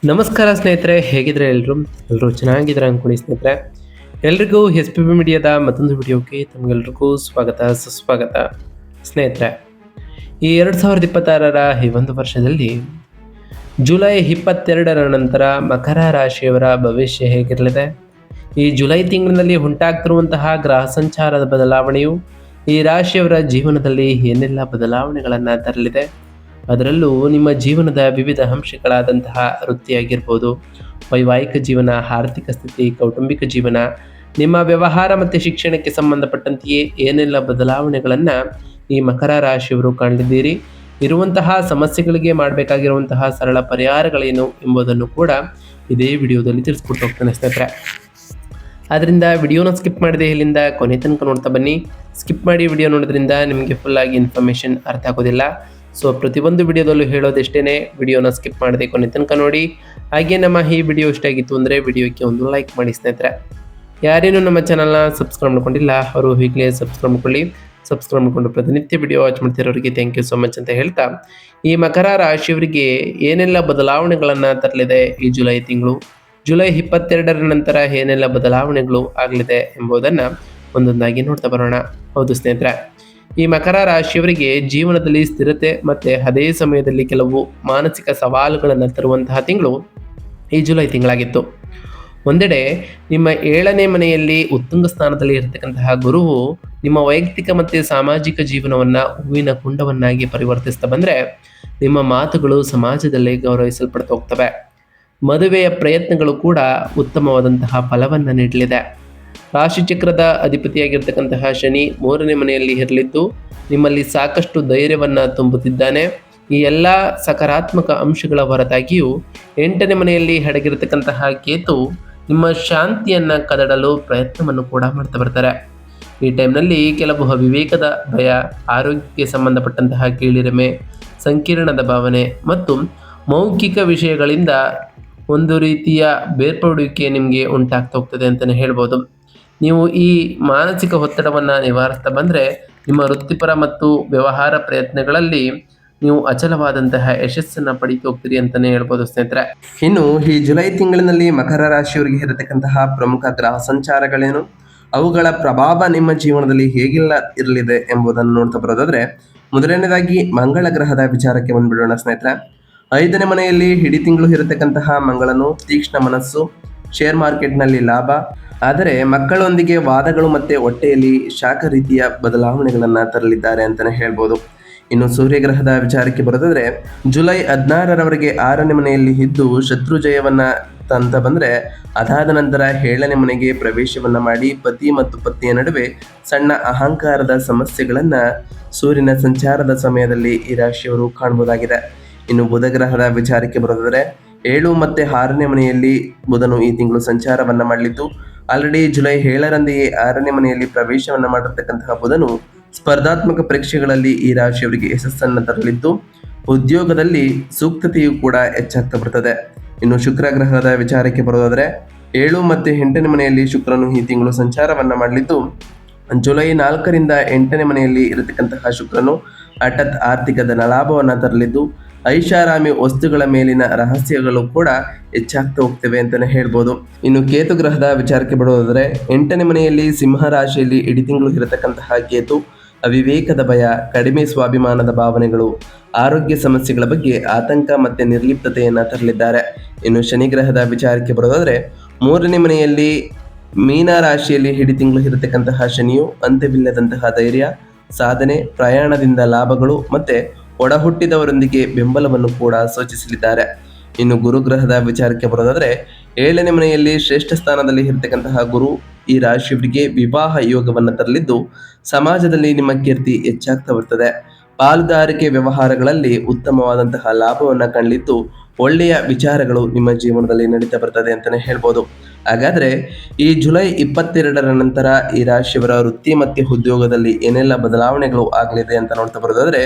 ನಮಸ್ಕಾರ ಸ್ನೇಹಿತರೆ, ಹೇಗಿದ್ರೆ ಎಲ್ಲರೂ ಚೆನ್ನಾಗಿದ್ದಾರೆ ಅನ್ಕೊಳ್ಳಿ ಸ್ನೇಹಿತರೆ. ಎಲ್ರಿಗೂ ಎಸ್ ಪಿ ಬಿ ಮೀಡಿಯಾದ ಮತ್ತೊಂದು ವಿಡಿಯೋಕ್ಕೆ ತಮಗೆಲ್ರಿಗೂ ಸ್ವಾಗತ ಸುಸ್ವಾಗತ. ಸ್ನೇಹಿತರೆ, ಈ 2026ರ ಈ ಒಂದು ವರ್ಷದಲ್ಲಿ ಜುಲೈ 22ರ ನಂತರ ಮಕರ ರಾಶಿಯವರ ಭವಿಷ್ಯ ಹೇಗಿರಲಿದೆ, ಈ ಜುಲೈ ತಿಂಗಳಿನಲ್ಲಿ ಉಂಟಾಗ್ತಿರುವಂತಹ ಗ್ರಹ ಸಂಚಾರದ ಬದಲಾವಣೆಯು ಈ ರಾಶಿಯವರ ಜೀವನದಲ್ಲಿ ಏನೆಲ್ಲ ಬದಲಾವಣೆಗಳನ್ನು ತರಲಿದೆ, ಅದರಲ್ಲೂ ನಿಮ್ಮ ಜೀವನದ ವಿವಿಧ ಅಂಶಗಳಾದಂತಹ ವೃತ್ತಿಯಾಗಿರ್ಬೋದು, ವೈವಾಹಿಕ ಜೀವನ, ಆರ್ಥಿಕ ಸ್ಥಿತಿ, ಕೌಟುಂಬಿಕ ಜೀವನ, ನಿಮ್ಮ ವ್ಯವಹಾರ ಮತ್ತು ಶಿಕ್ಷಣಕ್ಕೆ ಸಂಬಂಧಪಟ್ಟಂತೆಯೇ ಏನೆಲ್ಲ ಬದಲಾವಣೆಗಳನ್ನು ಈ ಮಕರ ರಾಶಿಯವರು ಕಾಣಲಿದ್ದೀರಿ, ಇರುವಂತಹ ಸಮಸ್ಯೆಗಳಿಗೆ ಮಾಡಬೇಕಾಗಿರುವಂತಹ ಸರಳ ಪರಿಹಾರಗಳೇನು ಎಂಬುದನ್ನು ಕೂಡ ಇದೇ ವಿಡಿಯೋದಲ್ಲಿ ತಿಳಿಸ್ಕೊಟ್ಟು ಹೋಗ್ತಾನೆ ಸ್ನೇಹಿತರೆ. ಆದ್ದರಿಂದ ವಿಡಿಯೋನ ಸ್ಕಿಪ್ ಮಾಡಿದೆ ಇಲ್ಲಿಂದ ಕೊನೆ ತನಕ ನೋಡ್ತಾ ಬನ್ನಿ. ಸ್ಕಿಪ್ ಮಾಡಿ ವಿಡಿಯೋ ನೋಡೋದ್ರಿಂದ ನಿಮಗೆ ಫುಲ್ಲಾಗಿ ಇನ್ಫಾರ್ಮೇಷನ್ ಅರ್ಥ ಆಗೋದಿಲ್ಲ. ಸೊ ಪ್ರತಿಯೊಂದು ವಿಡಿಯೋದಲ್ಲೂ ಹೇಳೋದಷ್ಟೇ, ವಿಡಿಯೋನ ಸ್ಕಿಪ್ ಮಾಡದೆ ಕೊನೆ ತನಕ ನೋಡಿ. ಹಾಗೆ ನಮ್ಮ ಈ ವಿಡಿಯೋ ಇಷ್ಟ ಆಗಿತ್ತು ಅಂದರೆ ವಿಡಿಯೋಕ್ಕೆ ಒಂದು ಲೈಕ್ ಮಾಡಿ ಸ್ನೇಹಿತರೆ. ಯಾರೇನು ನಮ್ಮ ಚಾನಲ್ನ ಸಬ್ಸ್ಕ್ರೈಬ್ ಮಾಡ್ಕೊಂಡಿಲ್ಲ ಅವರು ಈಗಲೇ ಸಬ್ಸ್ಕ್ರೈಬ್ ಮಾಡ್ಕೊಳ್ಳಿ. ಸಬ್ಸ್ಕ್ರೈಬ್ ಮಾಡಿಕೊಂಡು ಪ್ರತಿನಿತ್ಯ ವಿಡಿಯೋ ವಾಚ್ ಮಾಡ್ತಿರೋರಿಗೆ ಥ್ಯಾಂಕ್ ಯು ಸೋ ಮಚ್ ಅಂತ ಹೇಳ್ತಾ, ಈ ಮಕರ ರಾಶಿಯವರಿಗೆ ಏನೆಲ್ಲ ಬದಲಾವಣೆಗಳನ್ನು ತರಲಿದೆ ಈ ಜುಲೈ ತಿಂಗಳು, ಜುಲೈ 22ರ ನಂತರ ಏನೆಲ್ಲ ಬದಲಾವಣೆಗಳು ಆಗಲಿದೆ ಎಂಬುದನ್ನು ಒಂದೊಂದಾಗಿ ನೋಡ್ತಾ ಬರೋಣ. ಹೌದು ಸ್ನೇಹಿತರೆ, ಈ ಮಕರ ರಾಶಿಯವರಿಗೆ ಜೀವನದಲ್ಲಿ ಸ್ಥಿರತೆ ಮತ್ತು ಅದೇ ಸಮಯದಲ್ಲಿ ಕೆಲವು ಮಾನಸಿಕ ಸವಾಲುಗಳನ್ನು ತರುವಂತಹ ತಿಂಗಳು ಈ ಜುಲೈ ತಿಂಗಳಾಗಿತ್ತು. ಒಂದೆಡೆ ನಿಮ್ಮ 7ನೇ ಮನೆಯಲ್ಲಿ ಉತ್ತುಂಗ ಸ್ಥಾನದಲ್ಲಿ ಇರತಕ್ಕಂತಹ ಗುರುವು ನಿಮ್ಮ ವೈಯಕ್ತಿಕ ಮತ್ತು ಸಾಮಾಜಿಕ ಜೀವನವನ್ನು ಹೂವಿನ ಕುಂಡವನ್ನಾಗಿ ಪರಿವರ್ತಿಸ್ತಾ ಬಂದರೆ ನಿಮ್ಮ ಮಾತುಗಳು ಸಮಾಜದಲ್ಲಿ ಗೌರವಿಸಲ್ಪಡ್ತಾ ಹೋಗ್ತವೆ. ಮದುವೆಯ ಪ್ರಯತ್ನಗಳು ಕೂಡ ಉತ್ತಮವಾದಂತಹ ಫಲವನ್ನು ನೀಡಲಿದೆ. ರಾಶಿಚಕ್ರದ ಅಧಿಪತಿಯಾಗಿರ್ತಕ್ಕಂತಹ ಶನಿ 3ನೇ ಮನೆಯಲ್ಲಿ ಇರಲಿದ್ದು ನಿಮ್ಮಲ್ಲಿ ಸಾಕಷ್ಟು ಧೈರ್ಯವನ್ನು ತುಂಬುತ್ತಿದ್ದಾನೆ. ಈ ಎಲ್ಲ ಸಕಾರಾತ್ಮಕ ಅಂಶಗಳ ಹೊರತಾಗಿಯೂ 8ನೇ ಮನೆಯಲ್ಲಿ ಅಡಗಿರತಕ್ಕಂತಹ ಕೇತು ನಿಮ್ಮ ಶಾಂತಿಯನ್ನು ಕದಡಲು ಪ್ರಯತ್ನವನ್ನು ಕೂಡ ಮಾಡ್ತಾ ಬರ್ತಾರೆ. ಈ ಟೈಮ್ನಲ್ಲಿ ಕೆಲವು ಅವಿವೇಕದ ಭಯ, ಆರೋಗ್ಯಕ್ಕೆ ಸಂಬಂಧಪಟ್ಟಂತಹ ಕೀಳಿರಿಮೆ, ಸಂಕೀರ್ಣದ ಭಾವನೆ ಮತ್ತು ಮೌಖಿಕ ವಿಷಯಗಳಿಂದ ಒಂದು ರೀತಿಯ ಬೇರ್ಪಡುವಿಕೆ ನಿಮಗೆ ಉಂಟಾಗ್ತಾ ಹೋಗ್ತದೆ ಅಂತಲೇ ಹೇಳ್ಬೋದು. ನೀವು ಈ ಮಾನಸಿಕ ಒತ್ತಡವನ್ನು ನಿವಾರಿಸ್ತಾ ಬಂದರೆ ನಿಮ್ಮ ವೃತ್ತಿಪರ ಮತ್ತು ವ್ಯವಹಾರ ಪ್ರಯತ್ನಗಳಲ್ಲಿ ನೀವು ಅಚಲವಾದಂತಹ ಯಶಸ್ಸನ್ನು ಪಡೀತಾ ಹೋಗ್ತೀರಿ ಅಂತಲೇ ಹೇಳ್ಬೋದು ಸ್ನೇಹಿತರೆ. ಇನ್ನು ಈ ಜುಲೈ ತಿಂಗಳಿನಲ್ಲಿ ಮಕರ ರಾಶಿಯವರಿಗೆ ಇರತಕ್ಕಂತಹ ಪ್ರಮುಖ ಗ್ರಹ ಸಂಚಾರಗಳೇನು, ಅವುಗಳ ಪ್ರಭಾವ ನಿಮ್ಮ ಜೀವನದಲ್ಲಿ ಹೇಗೆಲ್ಲ ಇರಲಿದೆ ಎಂಬುದನ್ನು ನೋಡ್ತಾ ಬರೋದಾದರೆ, ಮೊದಲನೇದಾಗಿ ಮಂಗಳ ಗ್ರಹದ ವಿಚಾರಕ್ಕೆ ಬಂದ್ಬಿಡೋಣ ಸ್ನೇಹಿತರೆ. 5ನೇ ಮನೆಯಲ್ಲಿ ಇಡೀ ತಿಂಗಳು ಇರತಕ್ಕಂತಹ ಮಂಗಳನು ತೀಕ್ಷ್ಣ ಮನಸ್ಸು, ಶೇರ್ ಮಾರ್ಕೆಟ್ನಲ್ಲಿ ಲಾಭ, ಆದರೆ ಮಕ್ಕಳೊಂದಿಗೆ ವಾದಗಳು ಮತ್ತು ಹೊಟ್ಟೆಯಲ್ಲಿ ಶಾಖ ರೀತಿಯ ಬದಲಾವಣೆಗಳನ್ನು ತರಲಿದ್ದಾರೆ ಅಂತಲೇ ಹೇಳ್ಬೋದು. ಇನ್ನು ಸೂರ್ಯಗ್ರಹದ ವಿಚಾರಕ್ಕೆ ಬರೋದಾದರೆ, ಜುಲೈ 16ರವರೆಗೆ 6ನೇ ಮನೆಯಲ್ಲಿ ಇದ್ದು ಶತ್ರು ಜಯವನ್ನು ತಂತ ಬಂದರೆ ಅದಾದ ನಂತರ 7ನೇ ಮನೆಗೆ ಪ್ರವೇಶವನ್ನು ಮಾಡಿ ಪತಿ ಮತ್ತು ಪತ್ನಿಯ ನಡುವೆ ಸಣ್ಣ ಅಹಂಕಾರದ ಸಮಸ್ಯೆಗಳನ್ನು ಸೂರ್ಯನ ಸಂಚಾರದ ಸಮಯದಲ್ಲಿ ಈ ರಾಶಿಯವರು ಕಾಣಬಹುದಾಗಿದೆ. ಇನ್ನು ಬುಧ ಗ್ರಹದ ವಿಚಾರಕ್ಕೆ ಬರೋದಾದರೆ 7 ಮತ್ತು 6ನೇ ಮನೆಯಲ್ಲಿ ಬುಧನು ಈ ತಿಂಗಳು ಸಂಚಾರವನ್ನು ಮಾಡಲಿದ್ದು ಆಲ್ರೆಡಿ ಜುಲೈ 7ರಂದೆಯೇ 6ನೇ ಮನೆಯಲ್ಲಿ ಪ್ರವೇಶವನ್ನು ಮಾಡಿರ್ತಕ್ಕಂತಹ ಬುಧನು ಸ್ಪರ್ಧಾತ್ಮಕ ಪರೀಕ್ಷೆಗಳಲ್ಲಿ ಈ ರಾಶಿಯವರಿಗೆ ಯಶಸ್ಸನ್ನು ತರಲಿದ್ದು ಉದ್ಯೋಗದಲ್ಲಿ ಸೂಕ್ತತೆಯು ಕೂಡ ಹೆಚ್ಚಾಗ್ತಾ ಬರ್ತದೆ. ಇನ್ನು ಶುಕ್ರ ಗ್ರಹದ ವಿಚಾರಕ್ಕೆ ಬರೋದಾದರೆ 7 ಮತ್ತು 8ನೇ ಮನೆಯಲ್ಲಿ ಶುಕ್ರನು ಈ ತಿಂಗಳು ಸಂಚಾರವನ್ನು ಮಾಡಲಿದ್ದು ಜುಲೈ 4ರಿಂದ 8ನೇ ಮನೆಯಲ್ಲಿ ಇರತಕ್ಕಂತಹ ಶುಕ್ರನು ಹಠಾತ್ ಆರ್ಥಿಕ ಧನಲಾಭವನ್ನು ತರಲಿದ್ದು ಐಷಾರಾಮಿ ವಸ್ತುಗಳ ಮೇಲಿನ ರಹಸ್ಯಗಳು ಕೂಡ ಹೆಚ್ಚಾಗ್ತಾ ಹೋಗ್ತವೆ ಅಂತಲೇ ಹೇಳ್ಬೋದು. ಇನ್ನು ಕೇತು ಗ್ರಹದ ವಿಚಾರಕ್ಕೆ ಬರೋದಾದರೆ 8ನೇ ಮನೆಯಲ್ಲಿ ಸಿಂಹ ರಾಶಿಯಲ್ಲಿ ಇಡೀ ತಿಂಗಳು ಇರತಕ್ಕಂತಹ ಕೇತು ಅವಿವೇಕದ ಭಯ, ಕಡಿಮೆ ಸ್ವಾಭಿಮಾನದ ಭಾವನೆಗಳು, ಆರೋಗ್ಯ ಸಮಸ್ಯೆಗಳ ಬಗ್ಗೆ ಆತಂಕ ಮತ್ತು ನಿರ್ಲಿಪ್ತತೆಯನ್ನು ತರಲಿದ್ದಾರೆ. ಇನ್ನು ಶನಿ ಗ್ರಹದ ವಿಚಾರಕ್ಕೆ ಬರೋದಾದರೆ 3ನೇ ಮನೆಯಲ್ಲಿ ಮೀನ ರಾಶಿಯಲ್ಲಿ ಇಡೀ ತಿಂಗಳು ಇರತಕ್ಕಂತಹ ಶನಿಯು ಅಂತ್ಯವಿಲ್ಲದಂತಹ ಧೈರ್ಯ, ಸಾಧನೆ, ಪ್ರಯಾಣದಿಂದ ಲಾಭಗಳು ಮತ್ತು ಒಡ ಹುಟ್ಟಿದವರೊಂದಿಗೆ ಬೆಂಬಲವನ್ನು ಕೂಡ ಸೂಚಿಸಲಿದ್ದಾರೆ. ಇನ್ನು ಗುರುಗ್ರಹದ ವಿಚಾರಕ್ಕೆ ಬರೋದಾದರೆ 7ನೇ ಮನೆಯಲ್ಲಿ ಶ್ರೇಷ್ಠ ಸ್ಥಾನದಲ್ಲಿ ಇರತಕ್ಕಂತಹ ಗುರು ಈ ರಾಶಿಯವರಿಗೆ ವಿವಾಹ ಯೋಗವನ್ನು ತರಲಿದ್ದು ಸಮಾಜದಲ್ಲಿ ನಿಮ್ಮ ಕೀರ್ತಿ ಹೆಚ್ಚಾಗ್ತಾ ಬರ್ತದೆ. ಪಾಲುದಾರಿಕೆ ವ್ಯವಹಾರಗಳಲ್ಲಿ ಉತ್ತಮವಾದಂತಹ ಲಾಭವನ್ನು ಕಾಣಲಿದ್ದು ಒಳ್ಳೆಯ ವಿಚಾರಗಳು ನಿಮ್ಮ ಜೀವನದಲ್ಲಿ ನಡೀತಾ ಬರ್ತದೆ ಅಂತಲೇ ಹೇಳ್ಬೋದು. ಹಾಗಾದರೆ ಈ ಜುಲೈ 22ರ ನಂತರ ಈ ರಾಶಿಯವರ ವೃತ್ತಿ ಮತ್ತು ಉದ್ಯೋಗದಲ್ಲಿ ಏನೆಲ್ಲ ಬದಲಾವಣೆಗಳು ಆಗಲಿದೆ ಅಂತ ನೋಡ್ತಾ ಬರೋದಾದರೆ,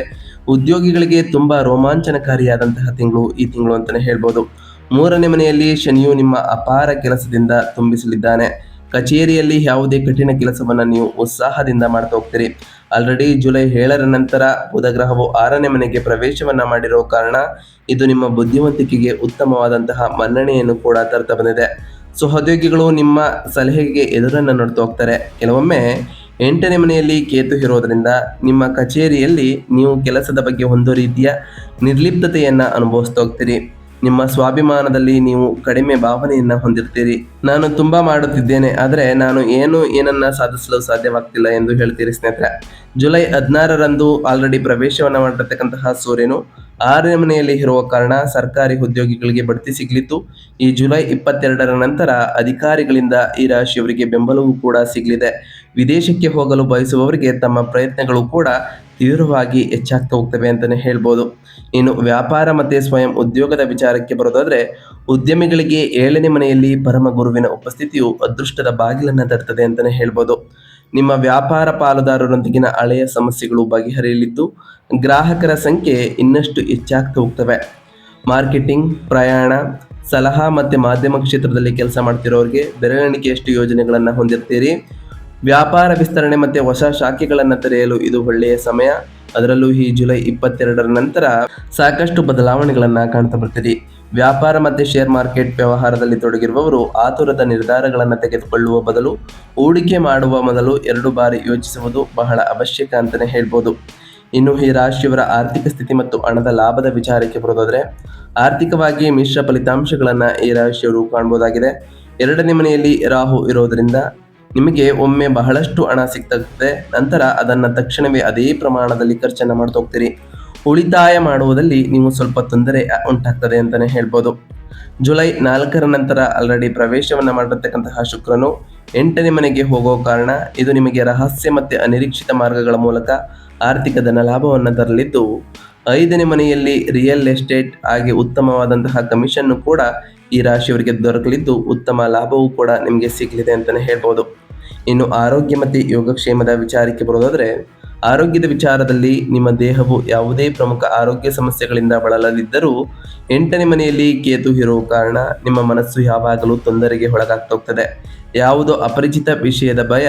ಉದ್ಯೋಗಿಗಳಿಗೆ ತುಂಬ ರೋಮಾಂಚನಕಾರಿಯಾದಂತಹ ತಿಂಗಳು ಈ ತಿಂಗಳು ಅಂತಲೇ ಹೇಳ್ಬೋದು. 3ನೇ ಮನೆಯಲ್ಲಿ ಶನಿಯು ನಿಮ್ಮ ಅಪಾರ ಕೆಲಸದಿಂದ ತುಂಬಿಸಲಿದ್ದಾನೆ. ಕಚೇರಿಯಲ್ಲಿ ಯಾವುದೇ ಕಠಿಣ ಕೆಲಸವನ್ನು ನೀವು ಉತ್ಸಾಹದಿಂದ ಮಾಡ್ತಾ ಹೋಗ್ತೀರಿ. ಆಲ್ರೆಡಿ ಜುಲೈ 7ರ ನಂತರ ಬುಧ ಗ್ರಹವು 6ನೇ ಮನೆಗೆ ಪ್ರವೇಶವನ್ನ ಮಾಡಿರೋ ಕಾರಣ ಇದು ನಿಮ್ಮ ಬುದ್ಧಿವಂತಿಕೆಗೆ ಉತ್ತಮವಾದಂತಹ ಮನ್ನಣೆಯನ್ನು ಕೂಡ ತರ್ತಾ ಬಂದಿದೆ. ಸಹೋದ್ಯೋಗಿಗಳು ನಿಮ್ಮ ಸಲಹೆಗೆ ಎದುರನ್ನು ನೋಡ್ತಾ ಹೋಗ್ತಾರೆ. ಕೆಲವೊಮ್ಮೆ 8ನೇ ಮನೆಯಲ್ಲಿ ಕೇತು ಇರೋದ್ರಿಂದ ನಿಮ್ಮ ಕಚೇರಿಯಲ್ಲಿ ನೀವು ಕೆಲಸದ ಬಗ್ಗೆ ಒಂದು ರೀತಿಯ ನಿರ್ಲಿಪ್ತತೆಯನ್ನ ಅನುಭವಿಸ್ತಾ ಹೋಗ್ತೀರಿ. ನಿಮ್ಮ ಸ್ವಾಭಿಮಾನದಲ್ಲಿ ನೀವು ಕಡಿಮೆ ಭಾವನೆಯನ್ನ ಹೊಂದಿರ್ತೀರಿ. ನಾನು ತುಂಬಾ ಮಾಡುತ್ತಿದ್ದೇನೆ, ಆದರೆ ನಾನು ಏನನ್ನ ಸಾಧಿಸಲು ಸಾಧ್ಯವಾಗ್ತಿಲ್ಲ ಎಂದು ಹೇಳ್ತೀರಿ ಸ್ನೇಹಿತರೆ. ಜುಲೈ 16ರಂದು ಆಲ್ರೆಡಿ ಪ್ರವೇಶವನ್ನ ಮಾಡಿರ್ತಕ್ಕಂತಹ ಸೂರ್ಯನು 6ನೇ ಮನೆಯಲ್ಲಿ ಇರುವ ಕಾರಣ ಸರ್ಕಾರಿ ಉದ್ಯೋಗಿಗಳಿಗೆ ಬಡ್ತಿ ಸಿಗ್ಲಿತ್ತು. ಈ ಜುಲೈ 22ರ ನಂತರ ಅಧಿಕಾರಿಗಳಿಂದ ಈ ರಾಶಿಯವರಿಗೆ ಬೆಂಬಲವೂ ಕೂಡ ಸಿಗಲಿದೆ. ವಿದೇಶಕ್ಕೆ ಹೋಗಲು ಬಯಸುವವರಿಗೆ ತಮ್ಮ ಪ್ರಯತ್ನಗಳು ಕೂಡ ತೀವ್ರವಾಗಿ ಹೆಚ್ಚಾಗ್ತಾ ಹೋಗ್ತವೆ ಅಂತಾನೆ ಹೇಳ್ಬೋದು. ಇನ್ನು ವ್ಯಾಪಾರ ಮತ್ತೆ ಸ್ವಯಂ ಉದ್ಯೋಗದ ವಿಚಾರಕ್ಕೆ ಬರೋದಾದ್ರೆ, ಉದ್ಯಮಿಗಳಿಗೆ 7ನೇ ಮನೆಯಲ್ಲಿ ಪರಮ ಗುರುವಿನ ಉಪಸ್ಥಿತಿಯು ಅದೃಷ್ಟದ ಬಾಗಿಲನ್ನ ತರ್ತದೆ ಅಂತಾನೆ ಹೇಳ್ಬೋದು. ನಿಮ್ಮ ವ್ಯಾಪಾರ ಪಾಲುದಾರರೊಂದಿಗಿನ ಹಳೆಯ ಸಮಸ್ಯೆಗಳು ಬಗೆಹರಿಯಲಿದ್ದು ಗ್ರಾಹಕರ ಸಂಖ್ಯೆ ಇನ್ನಷ್ಟು ಹೆಚ್ಚಾಗ್ತಾ ಹೋಗ್ತವೆ. ಮಾರ್ಕೆಟಿಂಗ್, ಪ್ರಯಾಣ, ಸಲಹಾ ಮತ್ತೆ ಮಾಧ್ಯಮ ಕ್ಷೇತ್ರದಲ್ಲಿ ಕೆಲಸ ಮಾಡ್ತಿರೋರಿಗೆ ಬೆರಳೆಣಿಕೆಯಷ್ಟು ಯೋಜನೆಗಳನ್ನ ಹೊಂದಿರ್ತೀರಿ. ವ್ಯಾಪಾರ ವಿಸ್ತರಣೆ ಮತ್ತೆ ಹೊಸ ಶಾಖೆಗಳನ್ನು ತೆರೆಯಲು ಇದು ಒಳ್ಳೆಯ ಸಮಯ. ಅದರಲ್ಲೂ ಈ ಜುಲೈ 22ರ ನಂತರ ಸಾಕಷ್ಟು ಬದಲಾವಣೆಗಳನ್ನ ಕಾಣ್ತಾ ಬರ್ತೀರಿ. ವ್ಯಾಪಾರ ಮತ್ತೆ ಶೇರ್ ಮಾರ್ಕೆಟ್ ವ್ಯವಹಾರದಲ್ಲಿ ತೊಡಗಿರುವವರು ಆತುರದ ನಿರ್ಧಾರಗಳನ್ನು ತೆಗೆದುಕೊಳ್ಳುವ ಬದಲು ಹೂಡಿಕೆ ಮಾಡುವ ಮೊದಲು 2 ಬಾರಿ ಯೋಚಿಸುವುದು ಬಹಳ ಅವಶ್ಯಕ ಅಂತಾನೆ ಹೇಳ್ಬೋದು. ಇನ್ನು ಈ ರಾಶಿಯವರ ಆರ್ಥಿಕ ಸ್ಥಿತಿ ಮತ್ತು ಹಣದ ಲಾಭದ ವಿಚಾರಕ್ಕೆ ಬರೋದಾದ್ರೆ, ಆರ್ಥಿಕವಾಗಿ ಮಿಶ್ರ ಫಲಿತಾಂಶಗಳನ್ನ ಈ ರಾಶಿಯವರು ಕಾಣಬಹುದಾಗಿದೆ. 2ನೇ ಮನೆಯಲ್ಲಿ ರಾಹು ಇರೋದ್ರಿಂದ ನಿಮಗೆ ಒಮ್ಮೆ ಬಹಳಷ್ಟು ಹಣ ಸಿಗ್ತದೆ, ನಂತರ ಅದನ್ನ ತಕ್ಷಣವೇ ಅದೇ ಪ್ರಮಾಣದಲ್ಲಿ ಖರ್ಚನ್ನ ಮಾಡ್ತಾ ಹೋಗ್ತೀರಿ. ಉಳಿತಾಯ ಮಾಡುವುದಲ್ಲಿ ನೀವು ಸ್ವಲ್ಪ ತೊಂದರೆ ಉಂಟಾಗ್ತದೆ ಅಂತಾನೆ ಹೇಳ್ಬೋದು. ಜುಲೈ 4ರ ನಂತರ ಆಲ್ರೆಡಿ ಪ್ರವೇಶವನ್ನ ಮಾಡಿರ್ತಕ್ಕಂತಹ ಶುಕ್ರನು 8ನೇ ಮನೆಗೆ ಹೋಗೋ ಕಾರಣ ಇದು ನಿಮಗೆ ರಹಸ್ಯ ಮತ್ತೆ ಅನಿರೀಕ್ಷಿತ ಮಾರ್ಗಗಳ ಮೂಲಕ ಆರ್ಥಿಕ ಧನ ಲಾಭವನ್ನು ತರಲಿದ್ದು, 5ನೇ ಮನೆಯಲ್ಲಿ ರಿಯಲ್ ಎಸ್ಟೇಟ್ ಹಾಗೆ ಉತ್ತಮವಾದಂತಹ ಕಮಿಷನ್ ಕೂಡ ಈ ರಾಶಿಯವರಿಗೆ ದೊರಕಲಿದ್ದು ಉತ್ತಮ ಲಾಭವೂ ಕೂಡ ನಿಮಗೆ ಸಿಗಲಿದೆ ಅಂತಾನೆ ಹೇಳ್ಬೋದು. ಇನ್ನು ಆರೋಗ್ಯ ಮತ್ತು ಯೋಗಕ್ಷೇಮದ ವಿಚಾರಕ್ಕೆ ಬರೋದಾದ್ರೆ, ಆರೋಗ್ಯದ ವಿಚಾರದಲ್ಲಿ ನಿಮ್ಮ ದೇಹವು ಯಾವುದೇ ಪ್ರಮುಖ ಆರೋಗ್ಯ ಸಮಸ್ಯೆಗಳಿಂದ ಬಳಲದಿದ್ದರೂ 8ನೇ ಮನೆಯಲ್ಲಿ ಕೇತು ಇರುವ ಕಾರಣ ನಿಮ್ಮ ಮನಸ್ಸು ಯಾವಾಗಲೂ ತೊಂದರೆಗೆ ಒಳಗಾಗ್ತಾ ಹೋಗ್ತದೆ. ಯಾವುದೋ ಅಪರಿಚಿತ ವಿಷಯದ ಭಯ,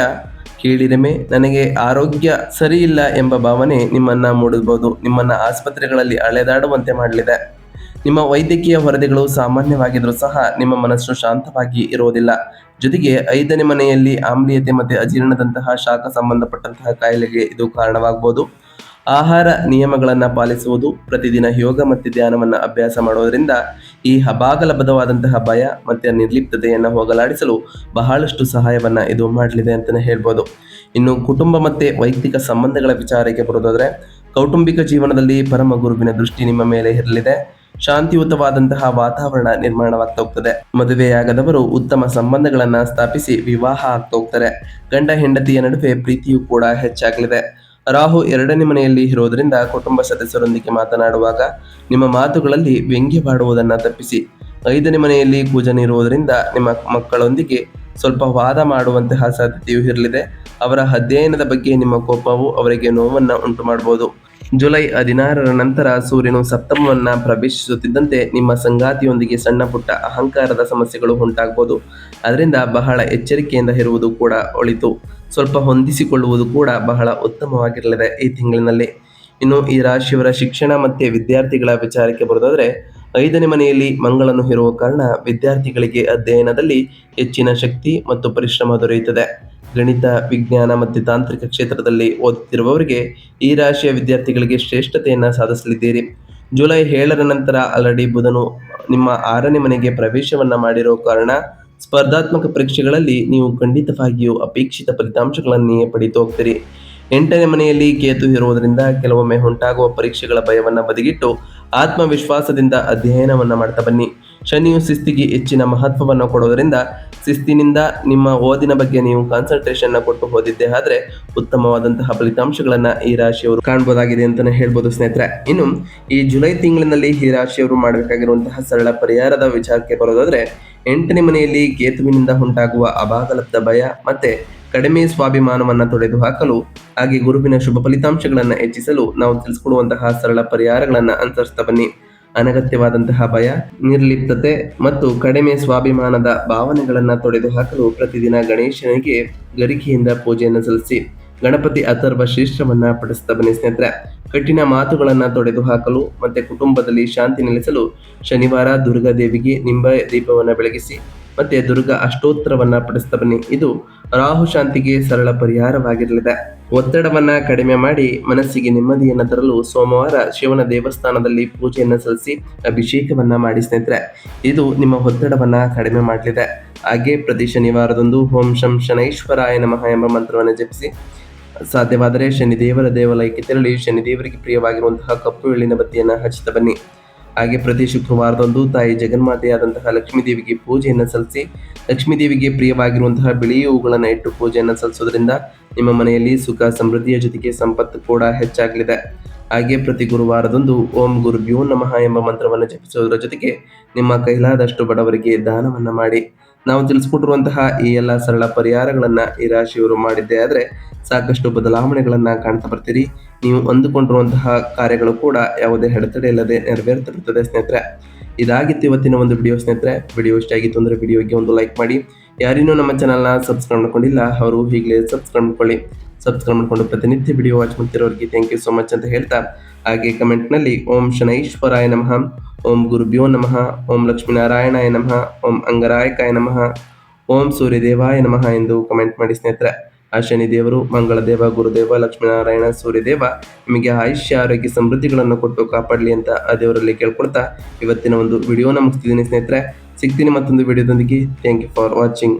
ಕೀಳಿರಿಮೆ, ನನಗೆ ಆರೋಗ್ಯ ಸರಿ ಇಲ್ಲ ಎಂಬ ಭಾವನೆ ನಿಮ್ಮನ್ನ ಮೂಡಬಹುದು. ನಿಮ್ಮನ್ನ ಆಸ್ಪತ್ರೆಗಳಲ್ಲಿ ಅಲೆದಾಡುವಂತೆ ಮಾಡಲಿದೆ. ನಿಮ್ಮ ವೈದ್ಯಕೀಯ ವರದಿಗಳು ಸಾಮಾನ್ಯವಾಗಿದ್ರೂ ಸಹ ನಿಮ್ಮ ಮನಸ್ಸು ಶಾಂತವಾಗಿ ಇರುವುದಿಲ್ಲ. ಜೊತೆಗೆ 5ನೇ ಮನೆಯಲ್ಲಿ ಆಮ್ಲೀಯತೆ ಮತ್ತು ಅಜೀರ್ಣದಂತಹ ಶಾಖ ಸಂಬಂಧಪಟ್ಟಂತಹ ಕಾಯಿಲೆಗೆ ಇದು ಕಾರಣವಾಗಬಹುದು. ಆಹಾರ ನಿಯಮಗಳನ್ನು ಪಾಲಿಸುವುದು, ಪ್ರತಿದಿನ ಯೋಗ ಮತ್ತು ಧ್ಯಾನವನ್ನು ಅಭ್ಯಾಸ ಮಾಡೋದರಿಂದ ಈ ಅಭಾಗಲಬದ್ಧವಾದಂತಹ ಭಯ ಮತ್ತು ನಿರ್ಲಿಪ್ತತೆಯನ್ನು ಹೋಗಲಾಡಿಸಲು ಬಹಳಷ್ಟು ಸಹಾಯವನ್ನ ಇದು ಮಾಡಲಿದೆ ಅಂತಲೇ ಹೇಳ್ಬೋದು. ಇನ್ನು ಕುಟುಂಬ ಮತ್ತು ವೈಯಕ್ತಿಕ ಸಂಬಂಧಗಳ ವಿಚಾರಕ್ಕೆ ಬರೋದಾದ್ರೆ, ಕೌಟುಂಬಿಕ ಜೀವನದಲ್ಲಿ ಪರಮ ಗುರುವಿನ ದೃಷ್ಟಿ ನಿಮ್ಮ ಮೇಲೆ ಇರಲಿದೆ. ಶಾಂತಿಯುತವಾದಂತಹ ವಾತಾವರಣ ನಿರ್ಮಾಣವಾಗ್ತಾ ಹೋಗ್ತದೆ. ಮದುವೆಯಾಗದವರು ಉತ್ತಮ ಸಂಬಂಧಗಳನ್ನ ಸ್ಥಾಪಿಸಿ ವಿವಾಹ ಆಗ್ತಾ ಹೋಗ್ತಾರೆ. ಗಂಡ ಹೆಂಡತಿಯ ನಡುವೆ ಪ್ರೀತಿಯೂ ಕೂಡ ಹೆಚ್ಚಾಗಲಿದೆ. ರಾಹು 2ನೇ ಮನೆಯಲ್ಲಿ ಇರೋದ್ರಿಂದ ಕುಟುಂಬ ಸದಸ್ಯರೊಂದಿಗೆ ಮಾತನಾಡುವಾಗ ನಿಮ್ಮ ಮಾತುಗಳಲ್ಲಿ ವ್ಯಂಗ್ಯವಾಡುವುದನ್ನು ತಪ್ಪಿಸಿ. 5ನೇ ಮನೆಯಲ್ಲಿ ಕುಜನ್ ಇರುವುದರಿಂದ ನಿಮ್ಮ ಮಕ್ಕಳೊಂದಿಗೆ ಸ್ವಲ್ಪ ವಾದ ಮಾಡುವಂತಹ ಸಾಧ್ಯತೆಯೂ ಇರಲಿದೆ. ಅವರ ಅಧ್ಯಯನದ ಬಗ್ಗೆ ನಿಮ್ಮ ಕೋಪವು ಅವರಿಗೆ ನೋವನ್ನ ಉಂಟು ಮಾಡಬಹುದು. ಜುಲೈ 16ರ ನಂತರ ಸೂರ್ಯನು ಸಪ್ತಮವನ್ನ ಪ್ರವೇಶಿಸುತ್ತಿದ್ದಂತೆ ನಿಮ್ಮ ಸಂಗಾತಿಯೊಂದಿಗೆ ಸಣ್ಣ ಪುಟ್ಟ ಅಹಂಕಾರದ ಸಮಸ್ಯೆಗಳು ಉಂಟಾಗಬಹುದು. ಅದರಿಂದ ಬಹಳ ಎಚ್ಚರಿಕೆಯಿಂದ ಇರುವುದು ಕೂಡ ಒಳಿತು. ಸ್ವಲ್ಪ ಹೊಂದಿಸಿಕೊಳ್ಳುವುದು ಕೂಡ ಬಹಳ ಉತ್ತಮವಾಗಿರಲಿದೆ ಈ ತಿಂಗಳಿನಲ್ಲಿ. ಇನ್ನು ಈ ರಾಶಿಯವರ ಶಿಕ್ಷಣ ಮತ್ತು ವಿದ್ಯಾರ್ಥಿಗಳ ವಿಚಾರಕ್ಕೆ ಬರೋದಾದ್ರೆ, 5ನೇ ಮನೆಯಲ್ಲಿ ಮಂಗಳನು ಇರುವ ಕಾರಣ ವಿದ್ಯಾರ್ಥಿಗಳಿಗೆ ಅಧ್ಯಯನದಲ್ಲಿ ಹೆಚ್ಚಿನ ಶಕ್ತಿ ಮತ್ತು ಪರಿಶ್ರಮ ದೊರೆಯುತ್ತದೆ. ಗಣಿತ, ವಿಜ್ಞಾನ ಮತ್ತು ತಾಂತ್ರಿಕ ಕ್ಷೇತ್ರದಲ್ಲಿ ಓದುತ್ತಿರುವವರಿಗೆ ಈ ರಾಶಿಯ ವಿದ್ಯಾರ್ಥಿಗಳಿಗೆ ಶ್ರೇಷ್ಠತೆಯನ್ನು ಸಾಧಿಸಲಿದ್ದೀರಿ. ಜುಲೈ 7ರ ನಂತರ ಆಲ್ರೆಡಿ ಬುಧನು ನಿಮ್ಮ 6ನೇ ಮನೆಗೆ ಪ್ರವೇಶವನ್ನ ಮಾಡಿರೋ ಕಾರಣ ಸ್ಪರ್ಧಾತ್ಮಕ ಪರೀಕ್ಷೆಗಳಲ್ಲಿ ನೀವು ಖಂಡಿತವಾಗಿಯೂ ಅಪೇಕ್ಷಿತ ಫಲಿತಾಂಶಗಳನ್ನೇ ಪಡೀತಾ ಹೋಗ್ತೀರಿ. 8ನೇ ಮನೆಯಲ್ಲಿ ಕೇತು ಇರುವುದರಿಂದ ಕೆಲವೊಮ್ಮೆ ಉಂಟಾಗುವ ಪರೀಕ್ಷೆಗಳ ಭಯವನ್ನು ಬದಿಗಿಟ್ಟು ಆತ್ಮವಿಶ್ವಾಸದಿಂದ ಅಧ್ಯಯನವನ್ನ ಮಾಡ್ತಾ ಬನ್ನಿ. ಶನಿಯು ಶಿಸ್ತಿಗೆ ಹೆಚ್ಚಿನ ಮಹತ್ವವನ್ನು ಕೊಡೋದರಿಂದ ಶಿಸ್ತಿನಿಂದ ನಿಮ್ಮ ಓದಿನ ಬಗ್ಗೆ ನೀವು ಕಾನ್ಸಂಟ್ರೇಷನ್ ಕೊಟ್ಟು ಓದಿದ್ದೇ ಆದ್ರೆ ಉತ್ತಮವಾದಂತಹ ಫಲಿತಾಂಶಗಳನ್ನ ಈ ರಾಶಿಯವರು ಕಾಣಬಹುದಾಗಿದೆ ಅಂತಾನೆ ಹೇಳ್ಬೋದು ಸ್ನೇಹಿತರೆ. ಇನ್ನು ಈ ಜುಲೈ ತಿಂಗಳಿನಲ್ಲಿ ಈ ರಾಶಿಯವರು ಮಾಡಬೇಕಾಗಿರುವಂತಹ ಸರಳ ಪರಿಹಾರದ ವಿಚಾರಕ್ಕೆ ಬರೋದಾದ್ರೆ, 8ನೇ ಮನೆಯಲ್ಲಿ ಕೇತುವಿನಿಂದ ಉಂಟಾಗುವ ಅಭಾಗಲಬ್ಧ ಭಯ ಮತ್ತೆ ಕಡಿಮೆ ಸ್ವಾಭಿಮಾನವನ್ನ ತೊಡೆದು ಹಾಕಲು ಹಾಗೆ ಗುರುವಿನ ಶುಭ ಫಲಿತಾಂಶಗಳನ್ನ ಹೆಚ್ಚಿಸಲು ನಾವು ತಿಳಿಸಿಕೊಡುವಂತಹ ಸರಳ ಪರಿಹಾರಗಳನ್ನ ಅನುಸರಿಸ್ತಾ ಬನ್ನಿ. ಅನಗತ್ಯವಾದಂತಹ ಭಯ, ನಿರ್ಲಿಪ್ತತೆ ಮತ್ತು ಕಡಿಮೆ ಸ್ವಾಭಿಮಾನದ ಭಾವನೆಗಳನ್ನ ತೊಡೆದು ಹಾಕಲು ಪ್ರತಿದಿನ ಗಣೇಶನಿಗೆ ಗರಿಕೆಯಿಂದ ಪೂಜೆಯನ್ನು ಸಲ್ಲಿಸಿ. ಗಣಪತಿ ಅಥರ್ವ ಶ್ರೇಷ್ಠವನ್ನ ಪಠಿಸ್ತಾ ಬನ್ನಿ ಸ್ನೇಹಿತರೆ. ಕಠಿಣ ಮಾತುಗಳನ್ನ ತೊಡೆದು ಹಾಕಲು ಮತ್ತೆ ಕುಟುಂಬದಲ್ಲಿ ಶಾಂತಿ ನೆಲೆಸಲು ಶನಿವಾರ ದುರ್ಗಾ ದೇವಿಗೆ ನಿಂಬೆ ದೀಪವನ್ನ ಬೆಳಗಿಸಿ ಮತ್ತೆ ದುರ್ಗಾ ಅಷ್ಟೋತ್ತರವನ್ನ ಪಠಿಸ್ತಾ ಬನ್ನಿ. ಇದು ರಾಹು ಶಾಂತಿಗೆ ಸರಳ ಪರಿಹಾರವಾಗಿರಲಿದೆ. ಒತ್ತಡವನ್ನ ಕಡಿಮೆ ಮಾಡಿ ಮನಸ್ಸಿಗೆ ನೆಮ್ಮದಿಯನ್ನ ತರಲು ಸೋಮವಾರ ಶಿವನ ದೇವಸ್ಥಾನದಲ್ಲಿ ಪೂಜೆಯನ್ನ ಸಲ್ಲಿಸಿ ಅಭಿಷೇಕವನ್ನ ಮಾಡಿ ಸ್ನೇಹಿತರೆ. ಇದು ನಿಮ್ಮ ಒತ್ತಡವನ್ನ ಕಡಿಮೆ ಮಾಡಲಿದೆ. ಹಾಗೆ ಪ್ರತಿ ಶನಿವಾರದಂದು ಓಂ ಶಂ ಶನೈಶ್ವರಾಯ ನಮಃ ಎಂಬ ಮಂತ್ರವನ್ನು ಜಪಿಸಿ ಸಾಧ್ಯವಾದರೆ ಶನಿದೇವರ ದೇವಾಲಯಕ್ಕೆ ತೆರಳಿ ಶನಿದೇವರಿಗೆ ಪ್ರಿಯವಾಗಿರುವಂತಹ ಕಪ್ಪು ಎಳ್ಳಿನ ಬತ್ತಿಯನ್ನು ಹಚ್ಚುತ್ತಾ ಬನ್ನಿ. ಹಾಗೆ ಪ್ರತಿ ಶುಕ್ರವಾರದಂದು ತಾಯಿ ಜಗನ್ಮಾತೆಯಾದಂತಹ ಲಕ್ಷ್ಮೀ ದೇವಿಗೆ ಪೂಜೆಯನ್ನು ಸಲ್ಲಿಸಿ ಲಕ್ಷ್ಮೀ ದೇವಿಗೆ ಪ್ರಿಯವಾಗಿರುವಂತಹ ಬಿಳಿ ಹೂಗಳನ್ನು ಇಟ್ಟು ಪೂಜೆಯನ್ನು ಸಲ್ಲಿಸೋದ್ರಿಂದ ನಿಮ್ಮ ಮನೆಯಲ್ಲಿ ಸುಖ ಸಮೃದ್ಧಿಯ ಜೊತೆಗೆ ಸಂಪತ್ತು ಕೂಡ ಹೆಚ್ಚಾಗಲಿದೆ. ಹಾಗೆ ಪ್ರತಿ ಗುರುವಾರದಂದು ಓಂ ಗುರುಭ್ಯೋ ನಮಃ ಎಂಬ ಮಂತ್ರವನ್ನು ಜಪಿಸುವುದರ ಜೊತೆಗೆ ನಿಮ್ಮ ಕೈಲಾದಷ್ಟು ಬಡವರಿಗೆ ದಾನವನ್ನು ಮಾಡಿ. ನಾವು ತಿಳಿಸ್ಕೊಟ್ಟಿರುವಂತಹ ಈ ಎಲ್ಲ ಸರಳ ಪರಿಹಾರಗಳನ್ನ ಈ ರಾಶಿಯವರು ಮಾಡಿದ್ದೇ ಆದರೆ ಸಾಕಷ್ಟು ಬದಲಾವಣೆಗಳನ್ನ ಕಾಣ್ತಾ ಬರ್ತೀರಿ. ನೀವು ಅಂದುಕೊಂಡಿರುವಂತಹ ಕಾರ್ಯಗಳು ಕೂಡ ಯಾವುದೇ ಅಡೆತಡೆ ಇಲ್ಲದೆ ನೆರವೇರುತ್ತಿರುತ್ತದೆ ಸ್ನೇಹಿತರೆ. ಇದಾಗಿತ್ತು ಇವತ್ತಿನ ಒಂದು ವಿಡಿಯೋ ಸ್ನೇಹಿತರೆ. ವಿಡಿಯೋ ಇಷ್ಟ ಆಗಿತ್ತು ಅಂದರೆ ವಿಡಿಯೋಗೆ ಒಂದು ಲೈಕ್ ಮಾಡಿ. ಯಾರಿನ್ನೂ ನಮ್ಮ ಚಾನಲ್ನ ಸಬ್ಸ್ಕ್ರೈಬ್ ಮಾಡ್ಕೊಂಡಿಲ್ಲ ಅವರು ಈಗಲೇ ಸಬ್ಸ್ಕ್ರೈಬ್ ಮಾಡ್ಕೊಳ್ಳಿ. ಸಬ್ಸ್ಕ್ರೈಬ್ ಮಾಡ್ಕೊಂಡು ಪ್ರತಿನಿತ್ಯ ವಿಡಿಯೋ ವಾಚ್ ಮಾಡ್ತಿರೋರಿಗೆ ಥ್ಯಾಂಕ್ ಯು ಸೋ ಮಚ್ ಅಂತ ಹೇಳ್ತಾ, ಹಾಗೆ ಕಮೆಂಟ್ನಲ್ಲಿ ಓಂ ಶನೈಶ್ವರಾಯ ನಮಃ, ಓಂ ಗುರುಭ್ಯೋ ನಮಃ, ಓಂ ಲಕ್ಷ್ಮೀನಾರಾಯಣಾಯ ನಮಃ, ಓಂ ಅಂಗರಾಯಕಾಯ ನಮಃ, ಓಂ ಸೂರ್ಯದೇವಾಯ ನಮಃ ಎಂದು ಕಮೆಂಟ್ ಮಾಡಿ ಸ್ನೇಹಿತರೆ. ಆ ಶನಿದೇವರು, ಮಂಗಳದೇವ, ಗುರುದೇವ, ಲಕ್ಷ್ಮೀನಾರಾಯಣ, ಸೂರ್ಯದೇವ ನಿಮಗೆ ಆಯುಷ್ಯ ಆರೋಗ್ಯ ಸಮೃದ್ಧಿಗಳನ್ನು ಕೊಟ್ಟು ಕಾಪಾಡಲಿ ಅಂತ ಆ ದೇವರಲ್ಲಿ ಕೇಳ್ಕೊಳ್ತಾ ಇವತ್ತಿನ ಒಂದು ವಿಡಿಯೋನ ಮುಗಿಸ್ತಿದ್ದೀನಿ ಸ್ನೇಹಿತರೆ. ಸಿಗ್ತೀನಿ ಮತ್ತೊಂದು ವಿಡಿಯೋದೊಂದಿಗೆ. Thank you for watching.